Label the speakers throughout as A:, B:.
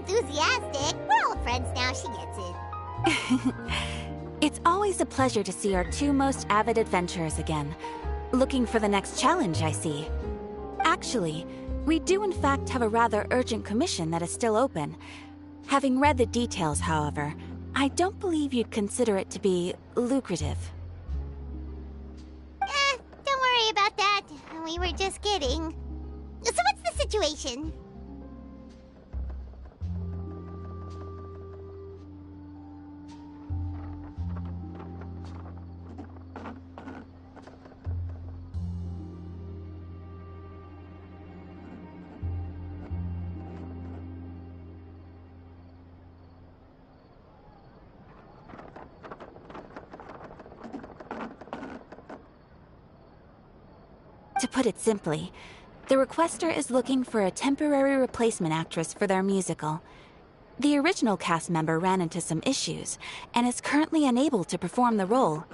A: enthusiastic. We're old friends now, she gets it.
B: It's always a pleasure to see our two most avid adventurers again. Looking for the next challenge, I see. Actually, we do in fact have a rather urgent commission that is still open. Having read the details, however, I don't believe you'd consider it to be lucrative.
A: Don't worry about that. We were just kidding. So what's the situation?
B: To put it simply, the requester is looking for a temporary replacement actress for their musical. The original cast member ran into some issues and is currently unable to perform the role.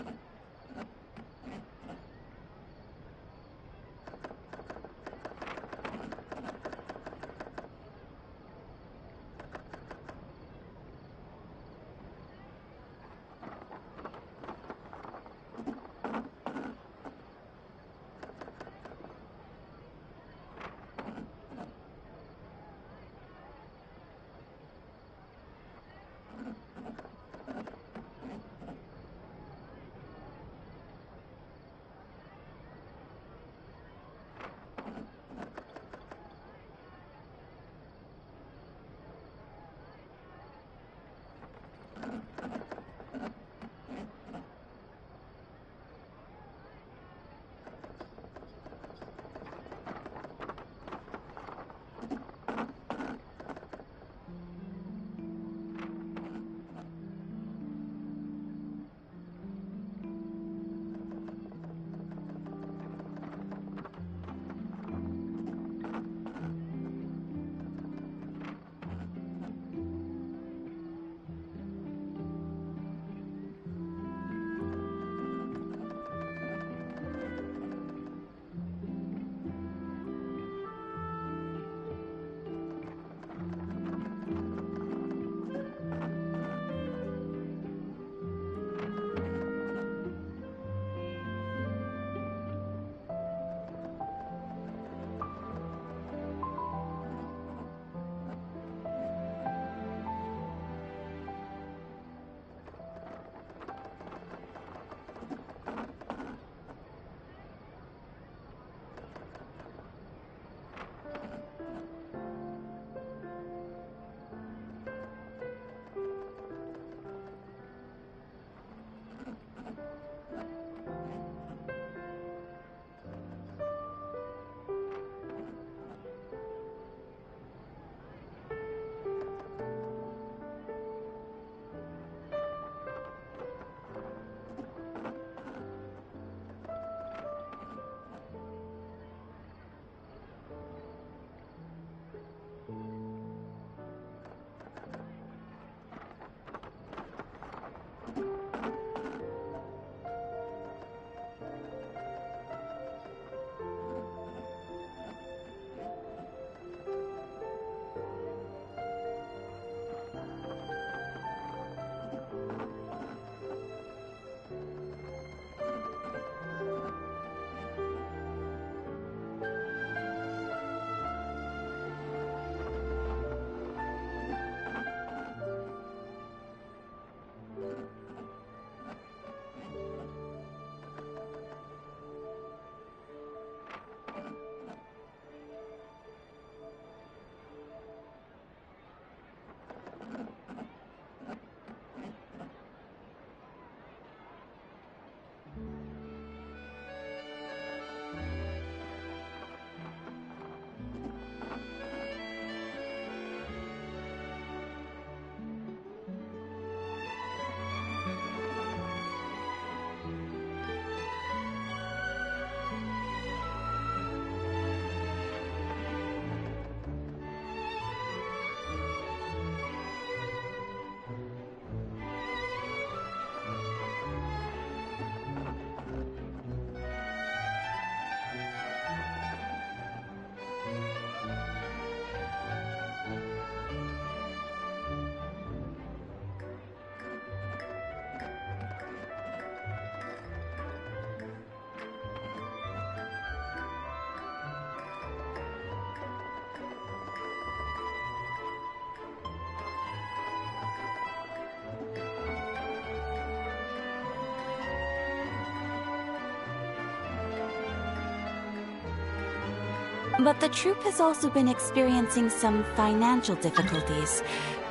B: But the troupe has also been experiencing some financial difficulties,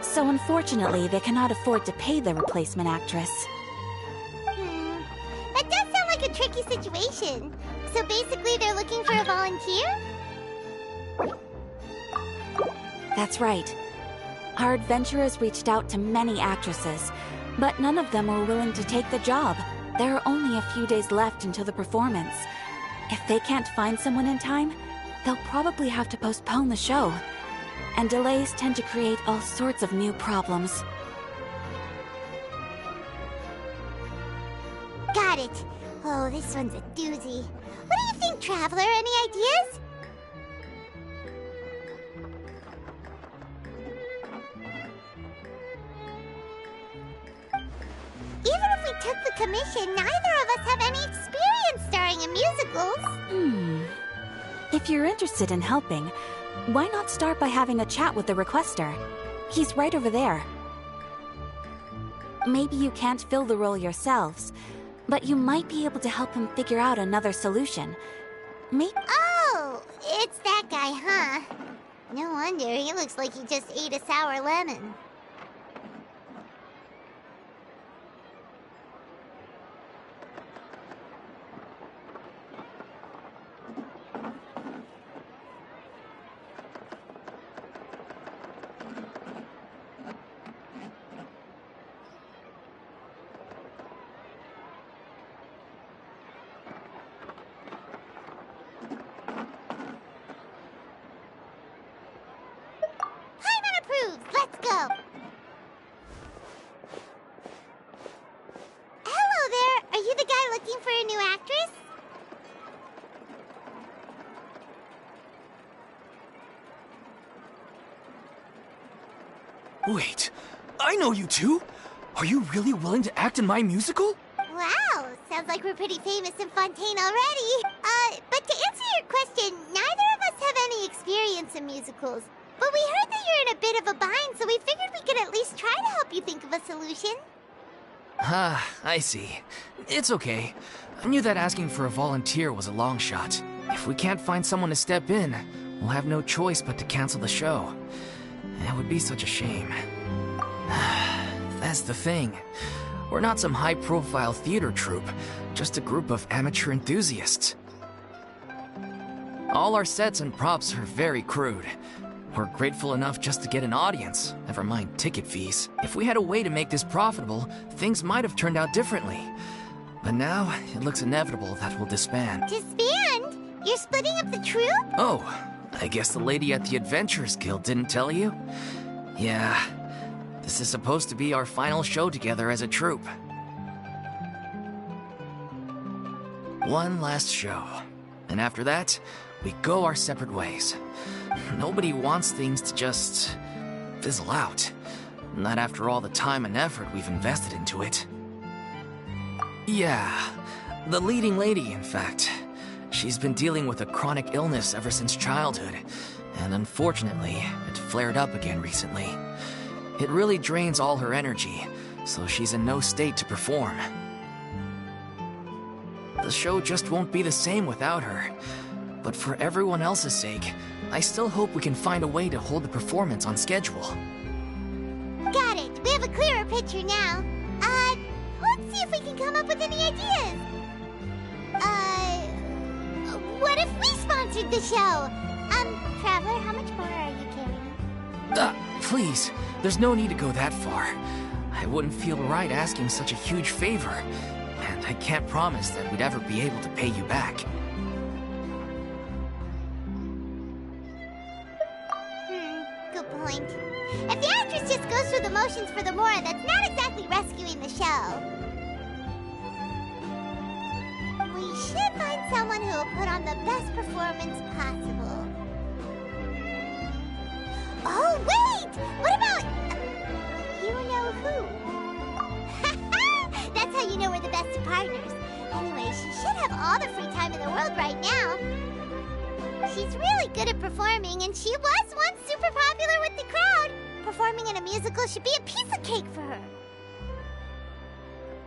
B: so unfortunately they cannot afford to pay the replacement actress.
A: That does sound like a tricky situation. So basically they're looking for a volunteer?
B: That's right. Our adventurers reached out to many actresses, but none of them were willing to take the job. There are only a few days left until the performance. If they can't find someone in time, they'll probably have to postpone the show. And delays tend to create all sorts of new problems.
A: Got it. Oh, this one's a doozy. What do you think, Traveler? Any ideas? Even if we took the commission, neither of us have any experience starring in musicals.
B: If you're interested in helping, why not start by having a chat with the requester? He's right over there. Maybe you can't fill the role yourselves, but you might be able to help him figure out another solution.
A: Oh, it's that guy, huh? No wonder, he looks like he just ate a sour lemon. Let's go! Hello there! Are you the guy looking for a new actress?
C: Wait, I know you two! Are you really willing to act in my musical?
A: Wow, sounds like we're pretty famous in Fontaine already. But to answer your question, neither of us have any experience in musicals. But we heard that you're in a bit of a bind, so we figured we could at least try to help you think of a solution.
C: Ah, I see. It's okay. I knew that asking for a volunteer was a long shot. If we can't find someone to step in, we'll have no choice but to cancel the show. It would be such a shame. That's the thing. We're not some high-profile theater troupe, just a group of amateur enthusiasts. All our sets and props are very crude. We're grateful enough just to get an audience, never mind ticket fees. If we had a way to make this profitable, things might have turned out differently. But now, it looks inevitable that we'll disband.
A: Disband? You're splitting up the troupe?
C: Oh, I guess the lady at the Adventurers Guild didn't tell you? Yeah, this is supposed to be our final show together as a troupe. One last show, and after that, we go our separate ways. Nobody wants things to just fizzle out. Not after all the time and effort we've invested into it. Yeah, the leading lady, in fact. She's been dealing with a chronic illness ever since childhood, and unfortunately, it flared up again recently. It really drains all her energy, so she's in no state to perform. The show just won't be the same without her. But for everyone else's sake, I still hope we can find a way to hold the performance on schedule.
A: Got it. We have a clearer picture now. Let's see if we can come up with any ideas. What if we sponsored the show? Traveler, how much more are you carrying?
C: Please, there's no need to go that far. I wouldn't feel right asking such a huge favor, and I can't promise that we'd ever be able to pay you back.
A: Good point. If the actress just goes through the motions for the Mora, that's not exactly rescuing the show. We should find someone who will put on the best performance possible. Oh, wait! What about... you know who? That's how you know we're the best of partners. Anyway, she should have all the free time in the world right now. She's really good at performing, and she was once super popular with the crowd. Performing in a musical should be a piece of cake for her.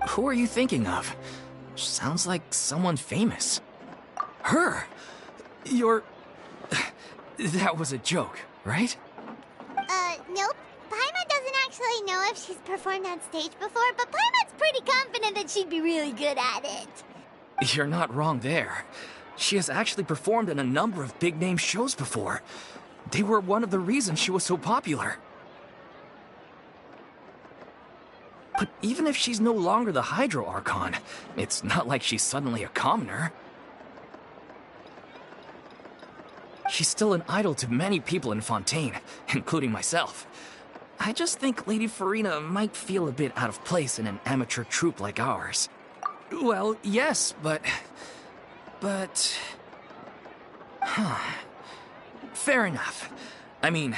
C: Who are you thinking of? Sounds like someone famous. Her! You're... That was a joke, right?
A: Nope. Paimon doesn't actually know if she's performed on stage before, but Paimon's pretty confident that she'd be really good at it.
C: You're not wrong there. She has actually performed in a number of big-name shows before. They were one of the reasons she was so popular. But even if she's no longer the Hydro Archon, it's not like she's suddenly a commoner. She's still an idol to many people in Fontaine, including myself. I just think Lady Farina might feel a bit out of place in an amateur troupe like ours. Well, yes, but... Fair enough. I mean,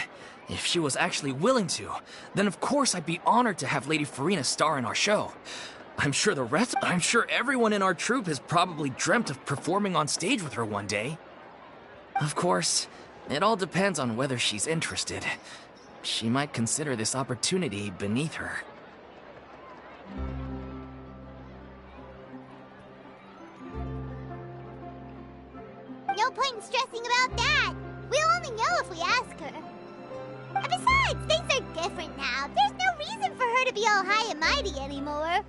C: if she was actually willing to, then of course I'd be honored to have Lady Farina star in our show. I'm sure everyone in our troupe has probably dreamt of performing on stage with her one day. Of course, it all depends on whether she's interested. She might consider this opportunity beneath her.
A: No point in stressing about that. We'll only know if we ask her. And besides, things are different now. There's no reason for her to be all high and mighty anymore.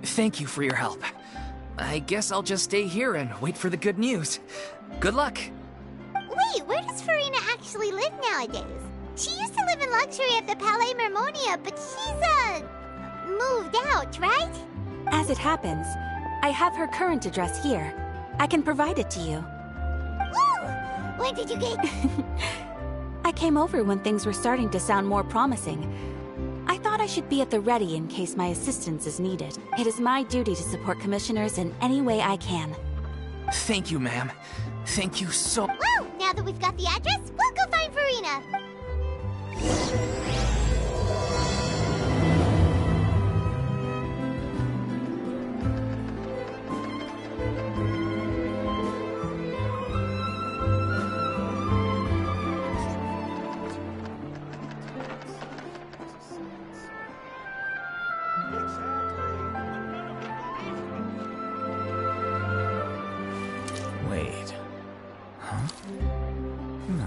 C: Thank you for your help. I guess I'll just stay here and wait for the good news. Good luck.
A: Wait, where does Farina actually live nowadays? She used to live in luxury at the Palais Mermonia, but she's, moved out, right?
B: As it happens, I have her current address here. I can provide it to you.
A: Woo! When did you get...
B: I came over when things were starting to sound more promising. I thought I should be at the ready in case my assistance is needed. It is my duty to support commissioners in any way I can.
C: Thank you, ma'am. Thank you so...
A: Well, now that we've got the address, we'll go find Farina.
C: Wait. Huh? No.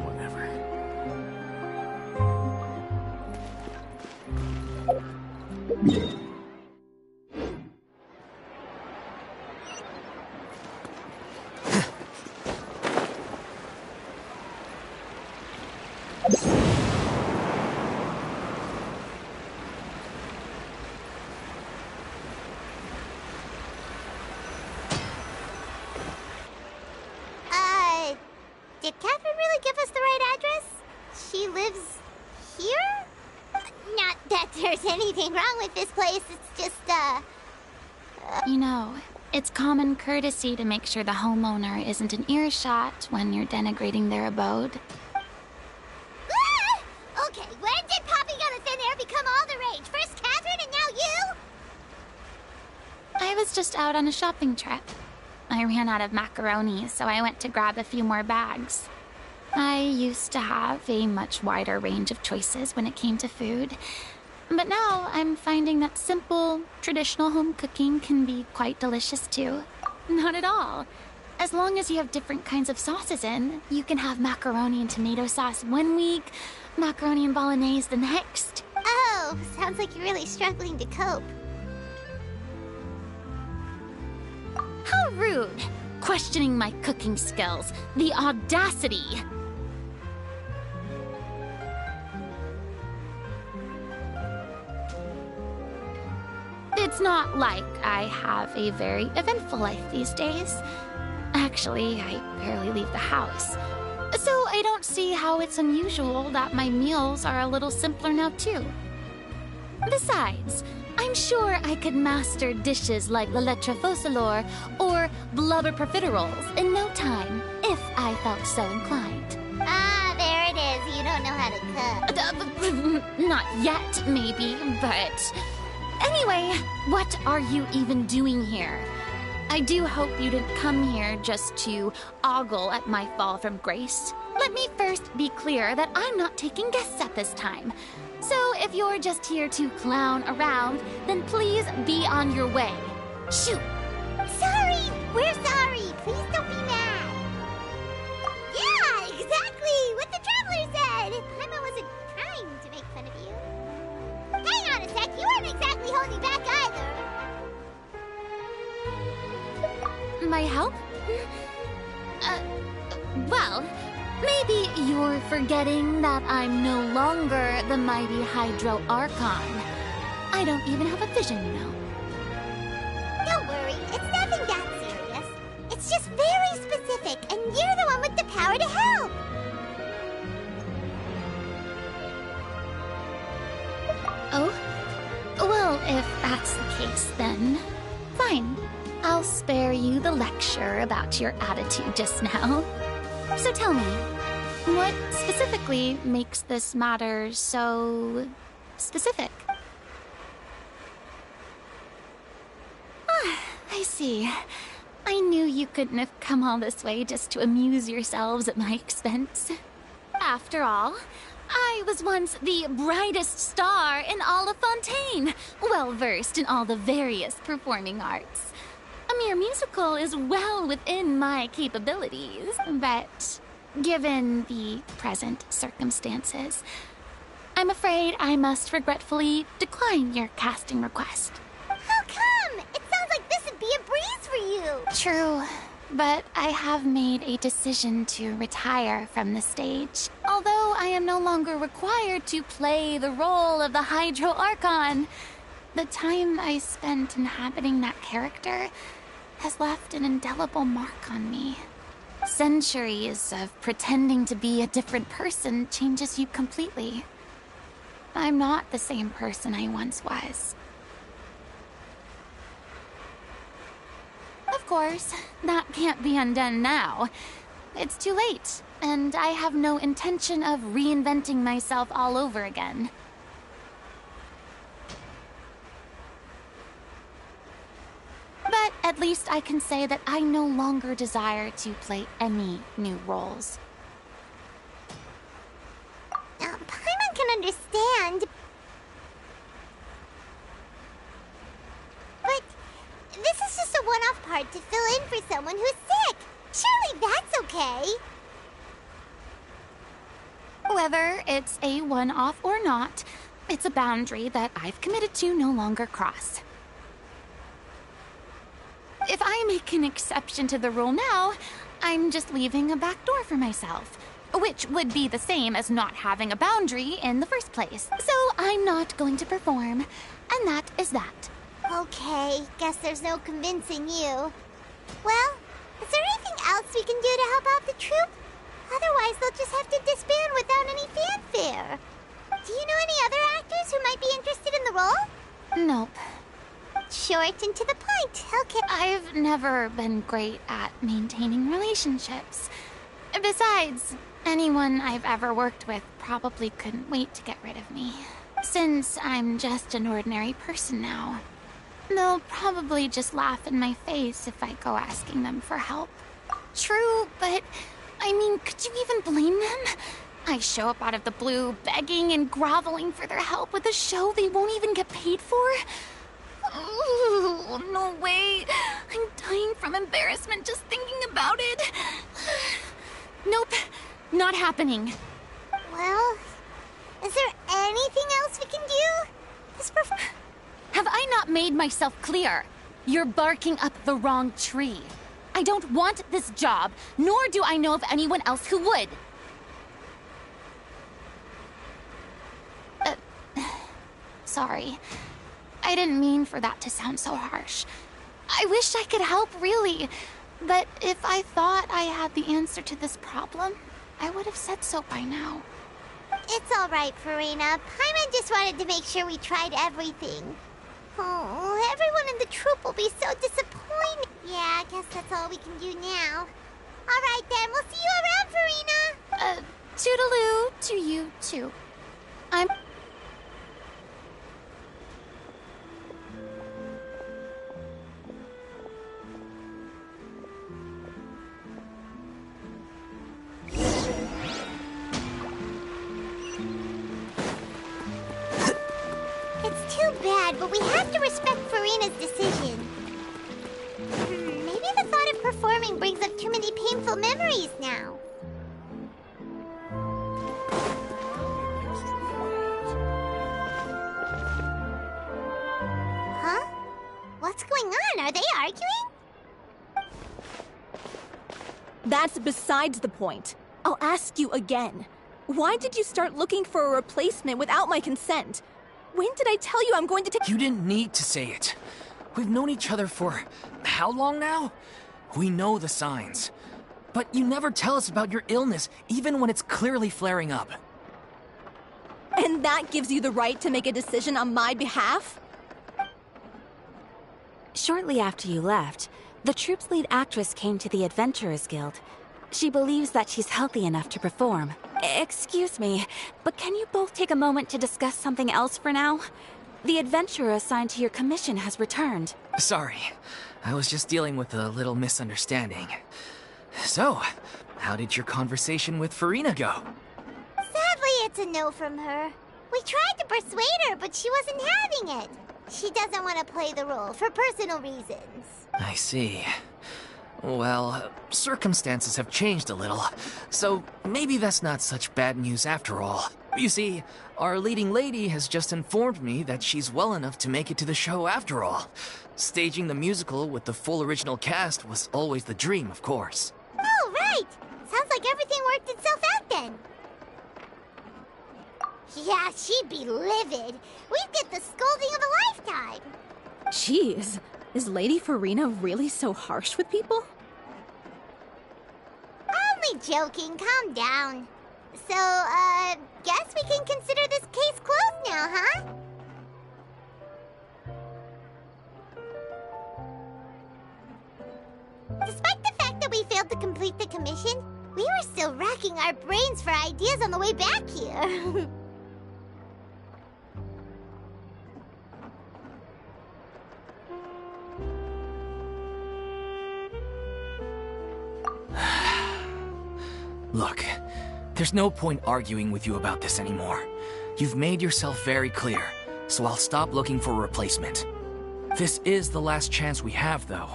C: Whatever.
A: Did Catherine really give us the right address? She lives here? Not that there's anything wrong with this place, it's just,
D: You know, it's common courtesy to make sure the homeowner isn't in earshot when you're denigrating their abode.
A: Ah! Okay, when did popping out of thin air become all the rage? First Catherine and now you?
D: I was just out on a shopping trip. I ran out of macaroni, so I went to grab a few more bags. I used to have a much wider range of choices when it came to food, but now I'm finding that simple, traditional home cooking can be quite delicious too. Not at all. As long as you have different kinds of sauces in, you can have macaroni and tomato sauce one week, macaroni and bolognese the next.
A: Oh, sounds like you're really struggling to cope.
D: How rude! Questioning my cooking skills. The audacity! It's not like I have a very eventful life these days. Actually, I barely leave the house. So I don't see how it's unusual that my meals are a little simpler now too. Besides, I'm sure I could master dishes like la lettre focilor or blubber profiteroles in no time, if I felt so inclined.
A: Ah, there it is. You don't know how to cook.
D: Not yet, maybe, but... Anyway, what are you even doing here? I do hope you didn't come here just to ogle at my fall from grace. Let me first be clear that I'm not taking guests at this time. So if you're just here to clown around, then please be on your way. Shoo!
A: Sorry! We're sorry! Please don't be mad! Yeah, exactly! What the Traveler said! Paimon wasn't trying to make fun of you. Hang on a sec, you weren't exactly holding back either!
D: My help? Well, maybe you're forgetting that I'm no longer the mighty Hydro Archon. I don't even have a vision, you know.
A: Don't worry, it's nothing that serious. It's just very specific, and you're the one with the power to help!
D: Oh? Well, if that's the case, then fine. I'll spare you the lecture about your attitude just now. So tell me, what specifically makes this matter so specific? Ah, I see. I knew you couldn't have come all this way just to amuse yourselves at my expense. After all, I was once the brightest star in all of Fontaine, well-versed in all the various performing arts. A mere musical is well within my capabilities, but given the present circumstances, I'm afraid I must regretfully decline your casting request.
A: How come? It sounds like this would be a breeze for you!
D: True, but I have made a decision to retire from the stage. Although I am no longer required to play the role of the Hydro Archon, the time I spent inhabiting that character has left an indelible mark on me. Centuries of pretending to be a different person changes you completely. I'm not the same person I once was. Of course, that can't be undone now. It's too late, and I have no intention of reinventing myself all over again. But at least I can say that I no longer desire to play any new roles.
A: Paimon can understand. But this is just a one-off part to fill in for someone who's sick. Surely that's okay.
D: Whether it's a one-off or not, it's a boundary that I've committed to no longer cross. If I make an exception to the rule now, I'm just leaving a back door for myself, which would be the same as not having a boundary in the first place. So I'm not going to perform, and that is that.
A: Okay, guess there's no convincing you. Well, is there anything else we can do to help out the troupe? Otherwise, they'll just have to disband without any fanfare. Do you know any other actors who might be interested in the role?
D: Nope.
A: Short and to the point, okay.
D: I've never been great at maintaining relationships. Besides, anyone I've ever worked with probably couldn't wait to get rid of me. Since I'm just an ordinary person now, they'll probably just laugh in my face if I go asking them for help. True, but I mean, could you even blame them? I show up out of the blue, begging and groveling for their help with a show they won't even get paid for. Oh, no way. I'm dying from embarrassment just thinking about it. Nope, not happening.
A: Well, is there anything else we can do?
D: Have I not made myself clear? You're barking up the wrong tree. I don't want this job, nor do I know of anyone else who would. Sorry. I didn't mean for that to sound so harsh. I wish I could help, really. But if I thought I had the answer to this problem, I would have said so by now.
A: It's all right, Farina. Paimon just wanted to make sure we tried everything. Oh, everyone in the troupe will be so disappointed. Yeah, I guess that's all we can do now. All right, then. We'll see you around, Farina.
D: Toodaloo to you, too. I'm...
A: It's too bad, but we have to respect Farina's decision. What's going on? Are they arguing?
E: That's besides the point. I'll ask you again. Why did you start looking for a replacement without my consent? When did I tell you I'm going to take—
C: You didn't need to say it. We've known each other for how long now? We know the signs. But you never tell us about your illness, even when it's clearly flaring up.
E: And that gives you the right to make a decision on my behalf?
B: Shortly after you left, the troupe's lead actress came to the Adventurers Guild. She believes that she's healthy enough to perform. Excuse me, but can you both take a moment to discuss something else for now? The adventurer assigned to your commission has returned.
C: Sorry, I was just dealing with a little misunderstanding. So, how did your conversation with Farina go?
A: Sadly, it's a no from her. We tried to persuade her, but she wasn't having it. She doesn't want to play the role for personal reasons.
C: I see. Well, circumstances have changed a little, so maybe that's not such bad news after all. You see, our leading lady has just informed me that she's well enough to make it to the show after all. Staging the musical with the full original cast was always the dream, of course.
A: Oh, right! Sounds like everything worked itself out then. Yeah, she'd be livid. We'd get the scolding of a lifetime.
E: Jeez, is Lady Farina really so harsh with people?
A: Only joking, calm down. So, guess we can consider this case closed now, huh? Despite the fact that we failed to complete the commission, we were still racking our brains for ideas on the way back here.
C: Look, there's no point arguing with you about this anymore. You've made yourself very clear, so I'll stop looking for a replacement. This is the last chance we have, though.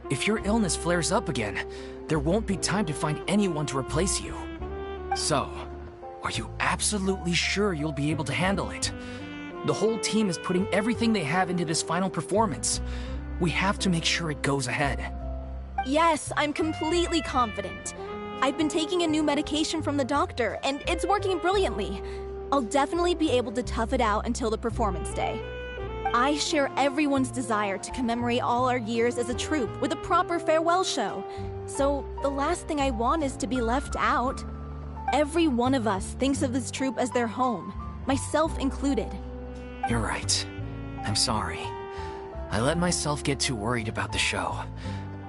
C: If your illness flares up again, there won't be time to find anyone to replace you. So, are you absolutely sure you'll be able to handle it? The whole team is putting everything they have into this final performance. We have to make sure it goes ahead.
E: Yes, I'm completely confident. I've been taking a new medication from the doctor, and it's working brilliantly. I'll definitely be able to tough it out until the performance day. I share everyone's desire to commemorate all our years as a troupe with a proper farewell show. So the last thing I want is to be left out. Every one of us thinks of this troupe as their home, myself included.
C: You're right. I'm sorry. I let myself get too worried about the show.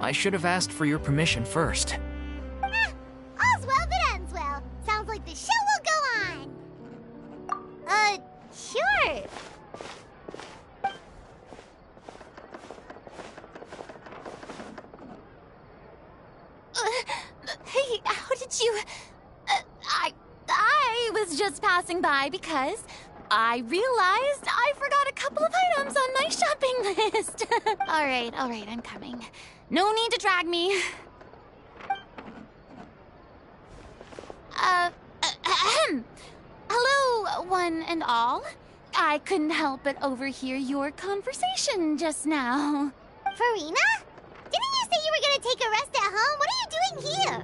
C: I should have asked for your permission first.
A: All's well that ends well. Sounds like the show will go on. Sure.
D: Hey, how did you... I was just passing by because I realized I forgot a couple of items on my shopping list. All right, I'm coming. No need to drag me. Hello, one and all. I couldn't help but overhear your conversation just now.
A: Farina? Didn't you say you were gonna take a rest at home? What are you doing here?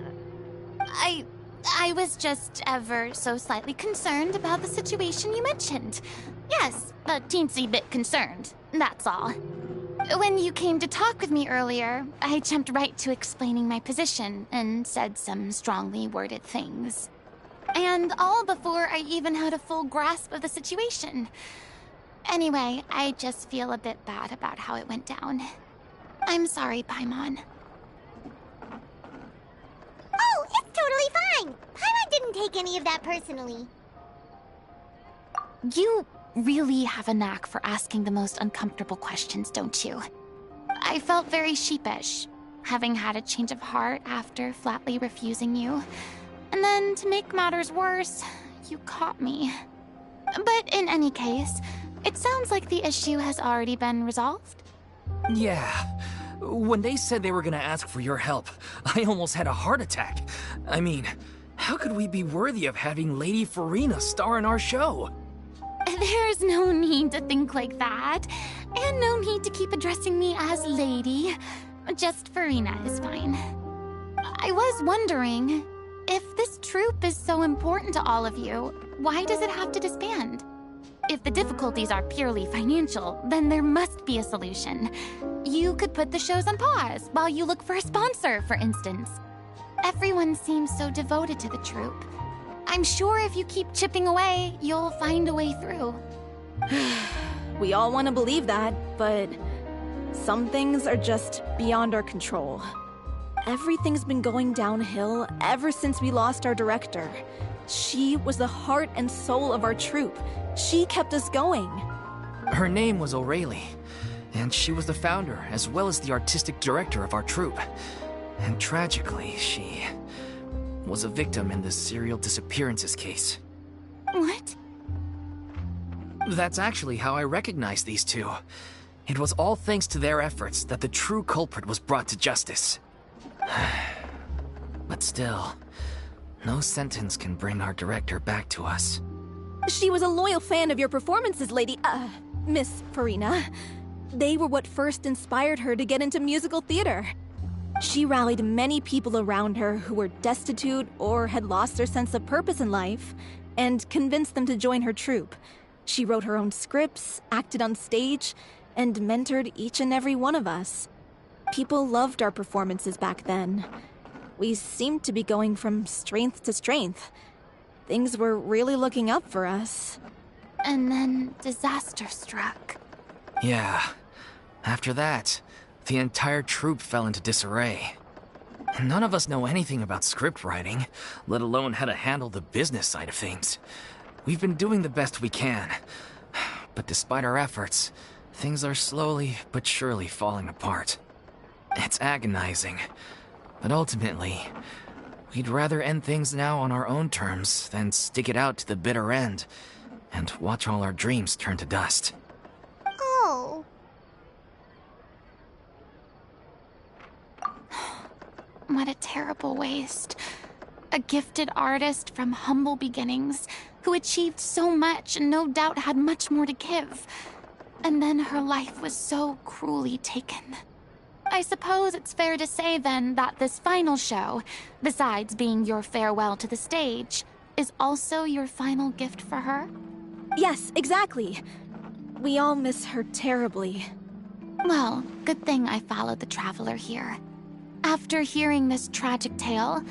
D: I was just ever so slightly concerned about the situation you mentioned. Yes, a teensy bit concerned, that's all. When you came to talk with me earlier, I jumped right to explaining my position and said some strongly worded things. And all before I even had a full grasp of the situation. Anyway, I just feel a bit bad about how it went down. I'm sorry, Paimon.
A: Oh, it's totally fine. Paimon didn't take any of that personally.
D: You really have a knack for asking the most uncomfortable questions, don't you? I felt very sheepish, having had a change of heart after flatly refusing you. And then, to make matters worse, you caught me. But in any case, it sounds like the issue has already been resolved.
C: Yeah. When they said they were gonna ask for your help, I almost had a heart attack. I mean, how could we be worthy of having Lady Farina star in our show?
D: There's no need to think like that. And no need to keep addressing me as lady. Just Farina is fine. I was wondering, if this troupe is so important to all of you, why does it have to disband? If the difficulties are purely financial, then there must be a solution. You could put the shows on pause while you look for a sponsor, for instance. Everyone seems so devoted to the troupe. I'm sure if you keep chipping away, you'll find a way through.
E: We all want to believe that, but some things are just beyond our control. Everything's been going downhill ever since we lost our director. She was the heart and soul of our troupe. She kept us going.
C: Her name was O'Reilly, and she was the founder as well as the artistic director of our troupe. And tragically, she was a victim in the serial disappearances case.
D: What?
C: That's actually how I recognized these two. It was all thanks to their efforts that the true culprit was brought to justice. But still, no sentence can bring our director back to us.
E: She was a loyal fan of your performances, Miss Farina. They were what first inspired her to get into musical theater. She rallied many people around her who were destitute or had lost their sense of purpose in life, and convinced them to join her troupe. She wrote her own scripts, acted on stage, and mentored each and every one of us. People loved our performances back then. We seemed to be going from strength to strength. Things were really looking up for us.
D: And then disaster struck.
C: Yeah. After that, the entire troupe fell into disarray. None of us know anything about script writing, let alone how to handle the business side of things. We've been doing the best we can. But despite our efforts, things are slowly but surely falling apart. It's agonizing. But ultimately, we'd rather end things now on our own terms than stick it out to the bitter end and watch all our dreams turn to dust.
A: Oh.
D: What a terrible waste. A gifted artist from humble beginnings who achieved so much and no doubt had much more to give. And then her life was so cruelly taken. I suppose it's fair to say then that this final show, besides being your farewell to the stage, is also your final gift for her?
E: Yes, exactly. We all miss her terribly.
D: Well, good thing I followed the Traveler here. After hearing this tragic tale,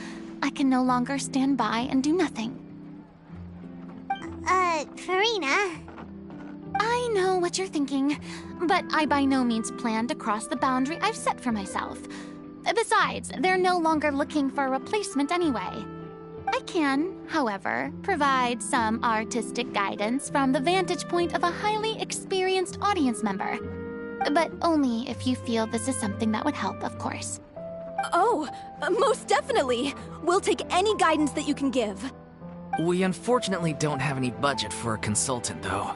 D: I can no longer stand by and do nothing.
A: Farina.
D: I know what you're thinking, but I by no means plan to cross the boundary I've set for myself. Besides, they're no longer looking for a replacement anyway. I can, however, provide some artistic guidance from the vantage point of a highly experienced audience member. But only if you feel this is something that would help, of course.
E: Oh, most definitely. We'll take any guidance that you can give.
C: We unfortunately don't have any budget for a consultant, though.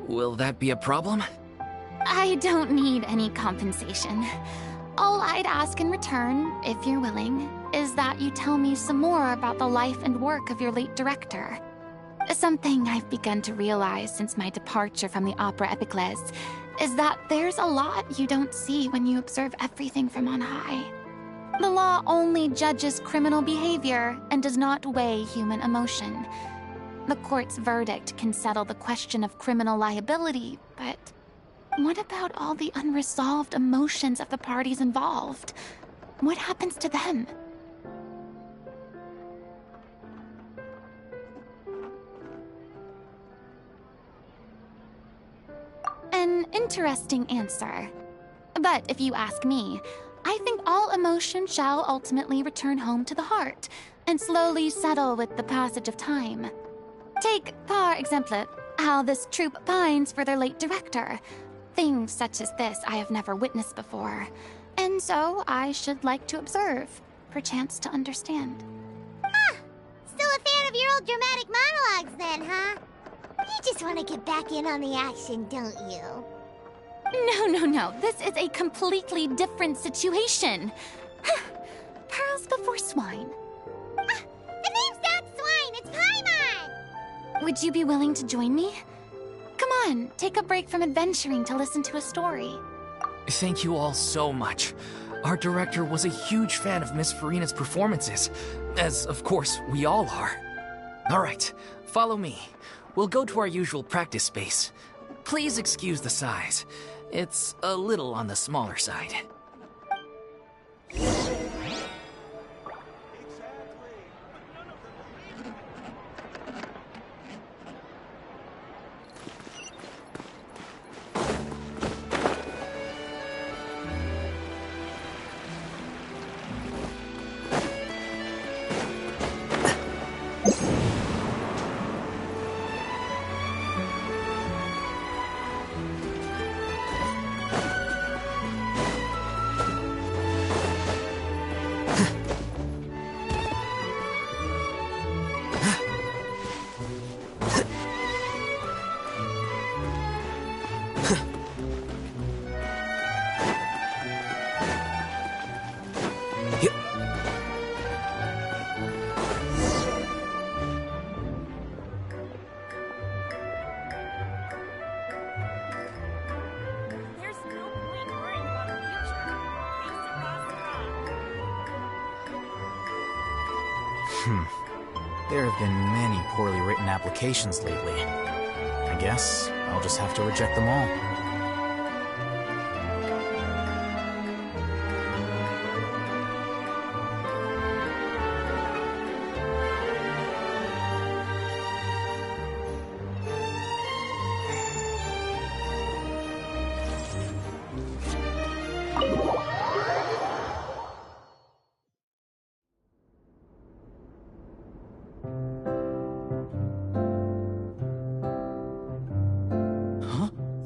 C: Will that be a problem?
D: I don't need any compensation. All I'd ask in return, if you're willing, is that you tell me some more about the life and work of your late director. Something I've begun to realize since my departure from the Opera Epiclese is that there's a lot you don't see when you observe everything from on high. The law only judges criminal behavior and does not weigh human emotion. The court's verdict can settle the question of criminal liability, but what about all the unresolved emotions of the parties involved? What happens to them? An interesting answer. But if you ask me, I think all emotion shall ultimately return home to the heart and slowly settle with the passage of time. Take, par exemple, how this troupe pines for their late director. Things such as this I have never witnessed before, and so I should like to observe, perchance to understand.
A: Ah, still a fan of your old dramatic monologues then, huh? You just want to get back in on the action, don't you?
D: No. This is a completely different situation. Pearls before swine.
A: Ah, the name's not Swine, it's Paimon!
D: Would you be willing to join me? on, take a break from adventuring to listen to a story.
C: Thank you all so much. Our director was a huge fan of Miss Farina's performances, as of course we all are. Alright, follow me. We'll go to our usual practice space. Please excuse the size. It's a little on the smaller side.
F: There have been many poorly written applications lately. I guess I'll just have to reject them all.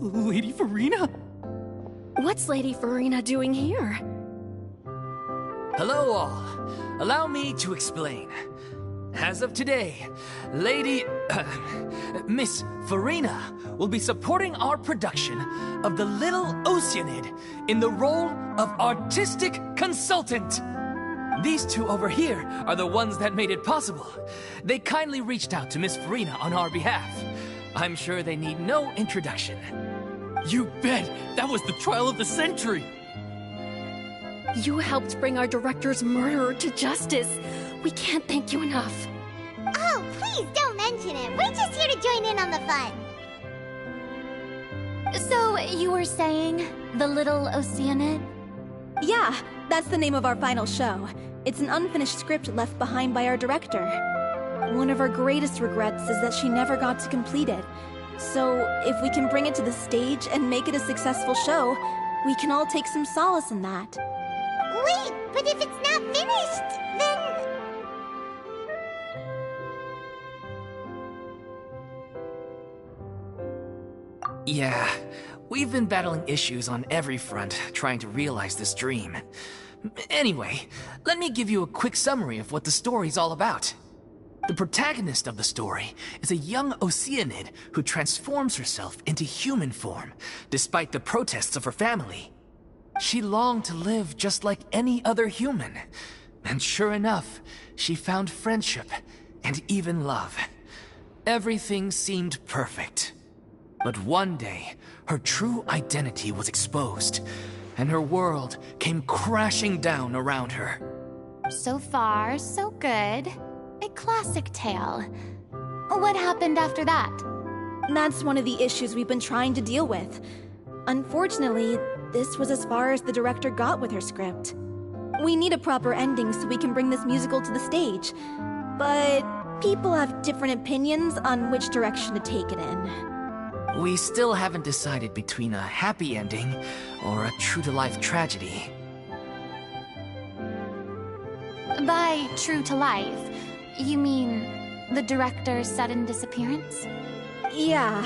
C: Lady Farina?
E: What's Lady Farina doing here?
C: Hello all. Allow me to explain. As of today, Miss Farina will be supporting our production of The Little Oceanid in the role of artistic consultant. These two over here are the ones that made it possible. They kindly reached out to Miss Farina on our behalf. I'm sure they need no introduction.
G: You bet! That was the trial of the century!
E: You helped bring our director's murderer to justice. We can't thank you enough.
A: Oh, please don't mention it. We're just here to join in on the fun.
D: So, you were saying The Little Oceanid?
E: Yeah, that's the name of our final show. It's an unfinished script left behind by our director. One of our greatest regrets is that she never got to complete it. So, if we can bring it to the stage and make it a successful show, we can all take some solace in that.
A: Wait, but if it's not finished, then...
C: Yeah, we've been battling issues on every front trying to realize this dream. Anyway, let me give you a quick summary of what the story's all about. The protagonist of the story is a young Oceanid who transforms herself into human form, despite the protests of her family. She longed to live just like any other human, and sure enough, she found friendship and even love. Everything seemed perfect. But one day, her true identity was exposed, and her world came crashing down around her.
D: So far, so good. A classic tale. What happened after that?
E: That's one of the issues we've been trying to deal with. Unfortunately, this was as far as the director got with her script. We need a proper ending so we can bring this musical to the stage. But people have different opinions on which direction to take it in.
C: We still haven't decided between a happy ending or a true-to-life tragedy.
D: By true to life, you mean the director's sudden disappearance?
E: Yeah,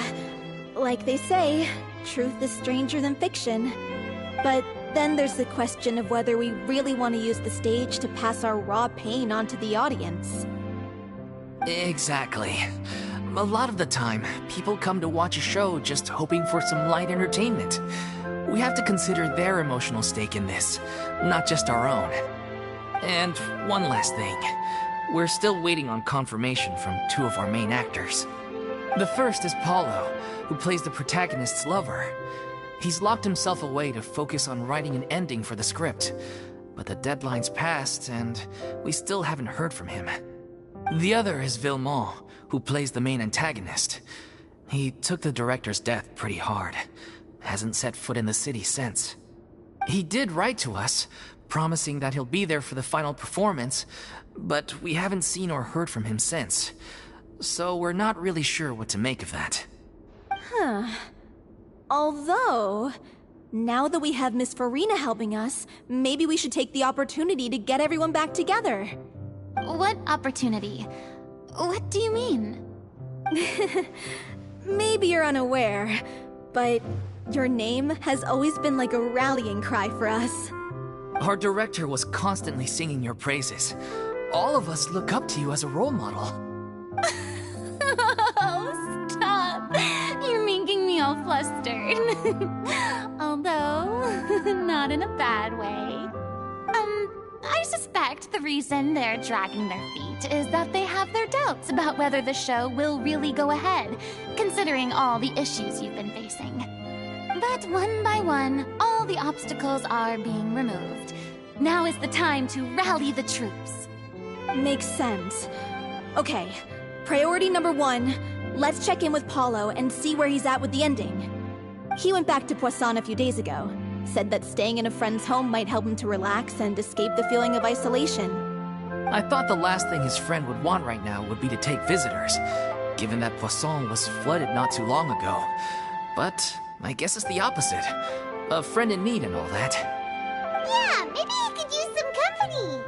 E: like they say, truth is stranger than fiction. But then there's the question of whether we really want to use the stage to pass our raw pain onto the audience.
C: Exactly. A lot of the time, people come to watch a show just hoping for some light entertainment. We have to consider their emotional stake in this, not just our own. And one last thing. We're still waiting on confirmation from two of our main actors. The first is Paulo, who plays the protagonist's lover. He's locked himself away to focus on writing an ending for the script, but the deadline's passed and we still haven't heard from him. The other is Villemont, who plays the main antagonist. He took the director's death pretty hard. Hasn't set foot in the city since. He did write to us, promising that he'll be there for the final performance, but we haven't seen or heard from him since. So we're not really sure what to make of that.
E: Although, now that we have Miss Farina helping us, maybe we should take the opportunity to get everyone back together.
D: What opportunity? What do you mean?
E: Maybe you're unaware, but your name has always been like a rallying cry for us.
C: Our director was constantly singing your praises. All of us look up to you as a role model.
D: Oh, stop! You're making me all flustered. Although, not in a bad way. I suspect the reason they're dragging their feet is that they have their doubts about whether the show will really go ahead, considering all the issues you've been facing. But one by one, all the obstacles are being removed. Now is the time to rally the troops.
E: Makes sense. Okay, priority number 1, let's check in with Paulo and see where he's at with the ending. He went back to Poisson a few days ago. Said that staying in a friend's home might help him to relax and escape the feeling of isolation.
C: I thought the last thing his friend would want right now would be to take visitors, given that Poisson was flooded not too long ago. But I guess it's the opposite. A friend in need and all that.
A: Yeah, maybe he could use some company.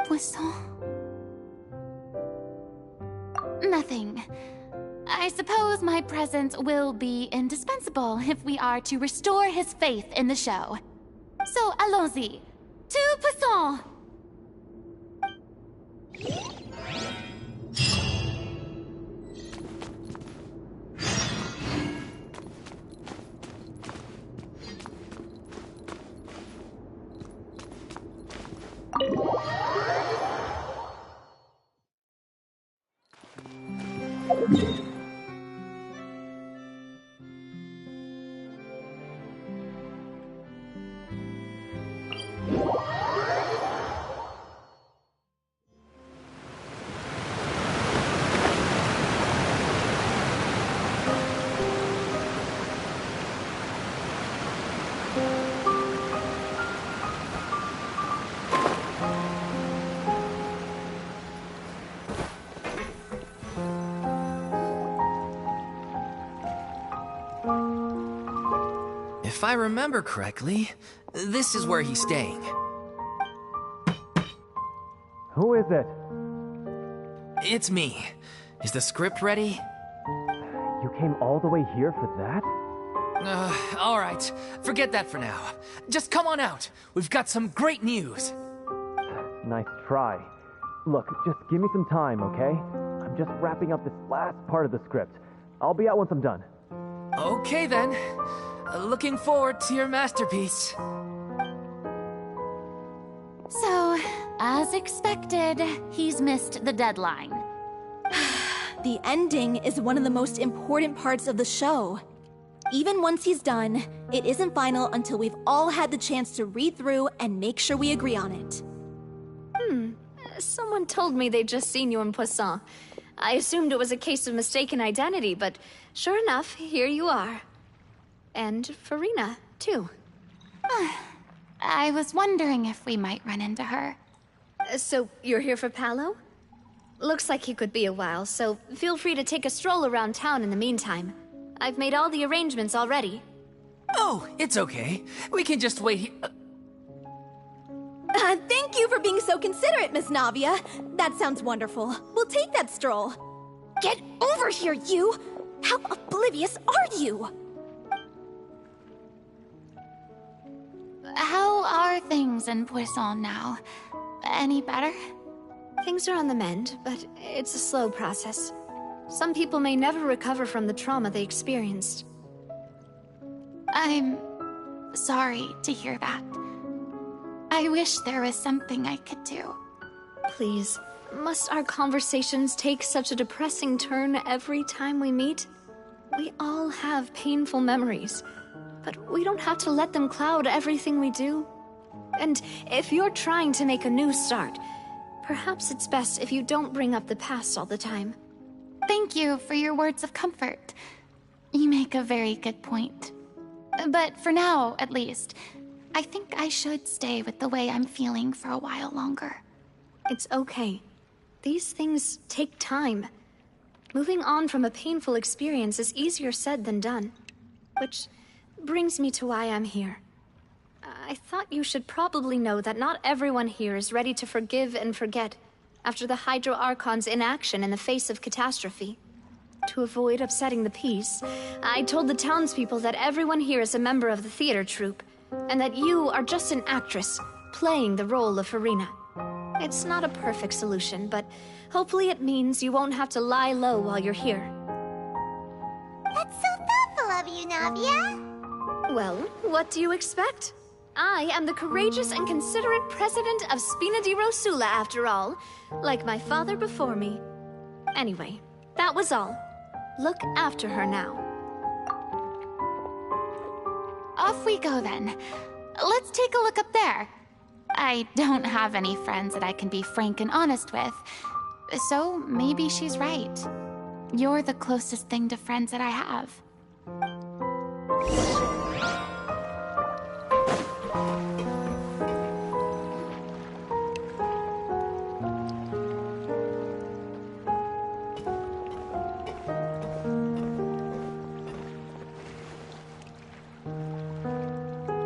D: Poisson? Nothing. I suppose my presence will be indispensable if we are to restore his faith in the show. So, allons-y. To Poisson!
C: If I remember correctly, this is where he's staying.
H: Who is it?
C: It's me. Is the script ready?
H: You came all the way here for that?
C: All right. Forget that for now. Just come on out. We've got some great news.
H: Nice try. Look, just give me some time, okay? I'm just wrapping up this last part of the script. I'll be out once I'm done.
C: Okay, then. Looking forward to your masterpiece.
D: So, as expected, he's missed the deadline.
E: The ending is one of the most important parts of the show. Even once he's done, it isn't final until we've all had the chance to read through and make sure we agree on it.
I: Someone told me they'd just seen you in Poisson. I assumed it was a case of mistaken identity, but sure enough, here you are. And Farina, too.
D: I was wondering if we might run into her.
I: So, you're here for Paolo? Looks like he could be a while, so feel free to take a stroll around town in the meantime. I've made all the arrangements already.
C: Oh, it's okay. We can just wait here.
E: Thank you for being so considerate, Miss Navia. That sounds wonderful. We'll take that stroll. Get over here, you! How oblivious are you?
D: How are things in Poisson now? Any better?
I: Things are on the mend, but it's a slow process. Some people may never recover from the trauma they experienced.
D: I'm sorry to hear that. I wish there was something I could do.
I: Please, Must our conversations take such a depressing turn every time we meet? We all have painful memories, but we don't have to let them cloud everything we do. And if you're trying to make a new start, perhaps it's best if you don't bring up the past all the time.
D: Thank you for your words of comfort. You make a very good point. But for now, at least, I think I should stay with the way I'm feeling for a while longer.
I: It's okay. These things take time. Moving on from a painful experience is easier said than done. Which brings me to why I'm here. I thought you should probably know that not everyone here is ready to forgive and forget after the Hydro Archon's inaction in the face of catastrophe. To avoid upsetting the peace, I told the townspeople that everyone here is a member of the theater troupe, and that you are just an actress playing the role of Farina. It's not a perfect solution, but hopefully it means you won't have to lie low while you're here.
A: That's so thoughtful of you, Navia.
I: Well, what do you expect? I am the courageous and considerate president of Spina di Rosula, after all, like my father before me. Anyway, that was all. Look after her now.
D: Off we go then. Let's take a look up there. I don't have any friends that I can be frank and honest with, so maybe she's right. You're the closest thing to friends that I have.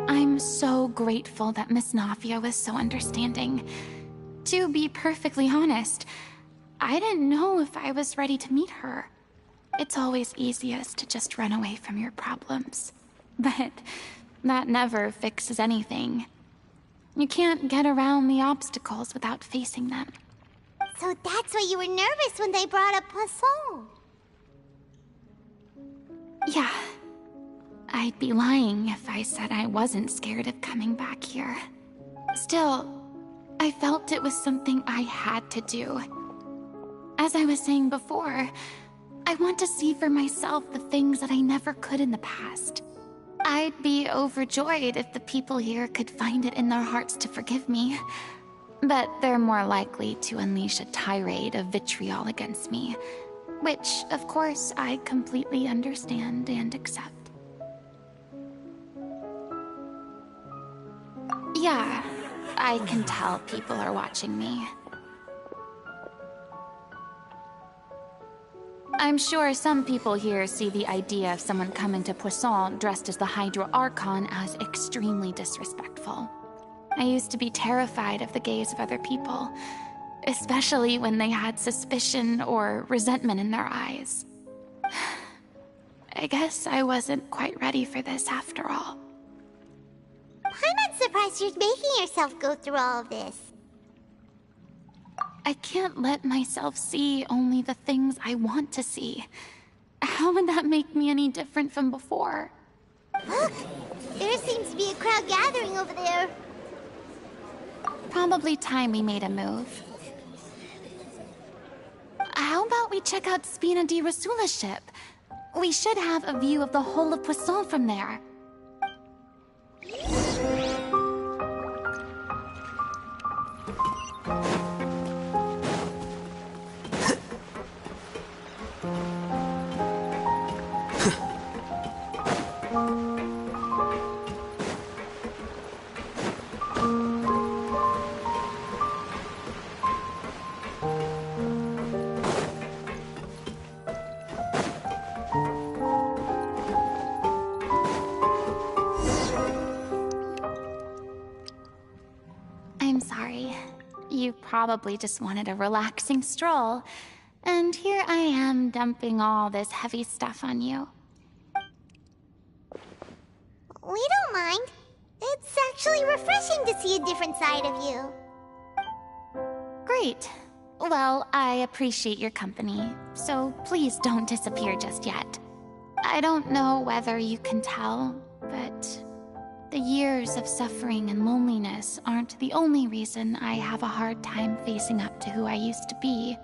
D: I'm so grateful that Miss Navia was so understanding. To be perfectly honest, I didn't know if I was ready to meet her. It's always easiest to just run away from your problems. But that never fixes anything. You can't get around the obstacles without facing them.
A: So that's why you were nervous when they brought up Poisson.
D: Yeah. I'd be lying if I said I wasn't scared of coming back here. Still, I felt it was something I had to do. As I was saying before, I want to see for myself the things that I never could in the past. I'd be overjoyed if the people here could find it in their hearts to forgive me. But they're more likely to unleash a tirade of vitriol against me, which, of course, I completely understand and accept. Yeah, I can tell people are watching me. I'm sure some people here see the idea of someone coming to Poisson dressed as the Hydro Archon as extremely disrespectful. I used to be terrified of the gaze of other people, especially when they had suspicion or resentment in their eyes. I guess I wasn't quite ready for this after all.
A: I'm not surprised you're making yourself go through all of this.
D: I can't let myself see only the things I want to see. How would that make me any different from before?
A: Look! There seems to be a crowd gathering over there.
D: Probably time we made a move. How about we check out Spina di Rosula's ship? We should have a view of the whole of Poisson from there. I'm sorry. You probably just wanted a relaxing stroll, and here I am dumping all this heavy stuff on you.
A: We don't mind. It's actually refreshing to see a different side of you.
D: Great. Well, I appreciate your company, so please don't disappear just yet. I don't know whether you can tell, but The years of suffering and loneliness aren't the only reason I have a hard time facing up to who I used to be.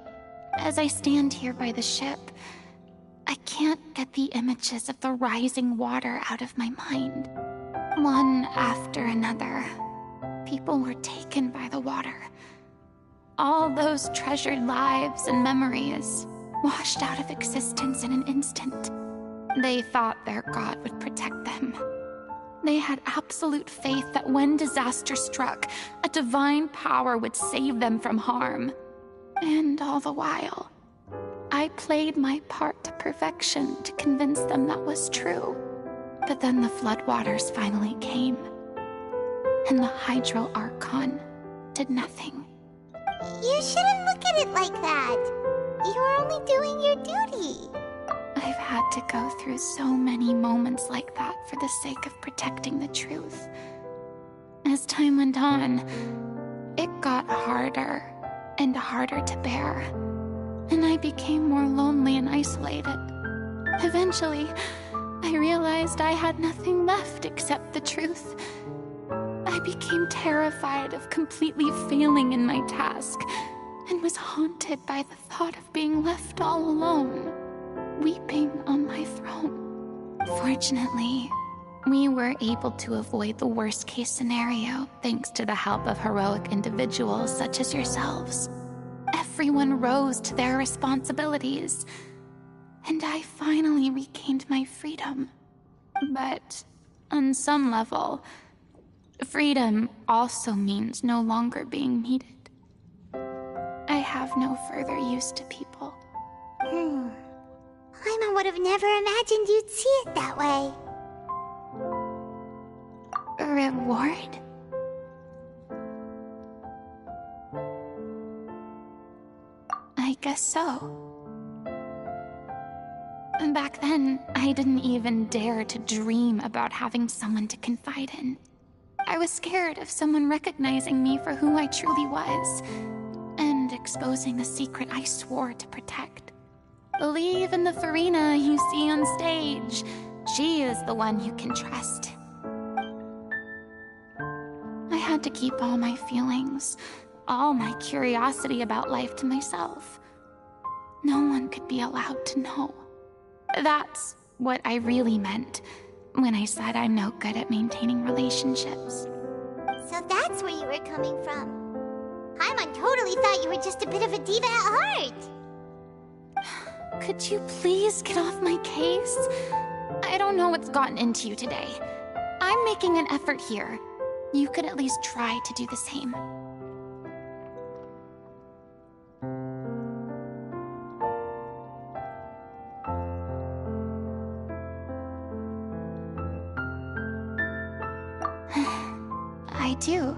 D: As I stand here by the ship, I can't get the images of the rising water out of my mind. One after another, people were taken by the water. All those treasured lives and memories washed out of existence in an instant. They thought their god would protect them. They had absolute faith that when disaster struck, a divine power would save them from harm. And all the while, I played my part to perfection to convince them that was true. But then the floodwaters finally came, and the Hydro Archon did nothing.
A: You shouldn't look at it like that. You were only doing your duty.
D: I've had to go through so many moments like that for the sake of protecting the truth. As time went on, it got harder and harder to bear, and I became more lonely and isolated. Eventually, I realized I had nothing left except the truth. I became terrified of completely failing in my task, and was haunted by the thought of being left all alone, weeping on my throne. Fortunately, we were able to avoid the worst-case scenario thanks to the help of heroic individuals such as yourselves. Everyone rose to their responsibilities, and I finally regained my freedom. But on some level, freedom also means no longer being needed. I have no further use to people.
A: Paimon would have never imagined you'd see it that way.
D: A reward? I guess so. Back then, I didn't even dare to dream about having someone to confide in. I was scared of someone recognizing me for who I truly was, and exposing the secret I swore to protect. Believe in the Farina you see on stage. She is the one you can trust. I had to keep all my feelings, all my curiosity about life to myself. No one could be allowed to know. That's what I really meant when I said I'm no good at maintaining relationships.
A: So that's where you were coming from. Paimon totally thought you were just a bit of a diva at heart.
D: Could you please get off my case? I don't know what's gotten into you today. I'm making an effort here. You could at least try to do the same. I do.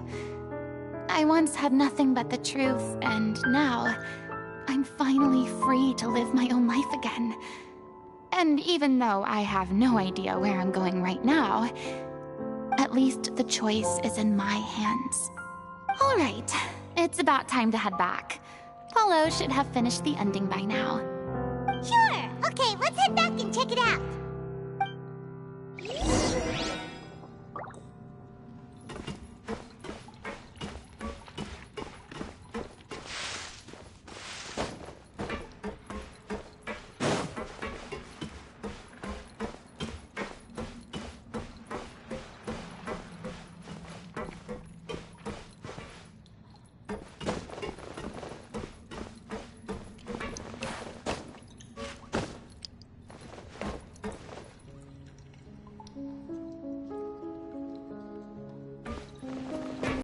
D: I once had nothing but the truth, and now I'm finally free to live my own life again. And even though I have no idea where I'm going right now, at least the choice is in my hands. All right, it's about time to head back. Paulo should have finished the ending by now.
A: Sure! Okay, let's head back and check it out.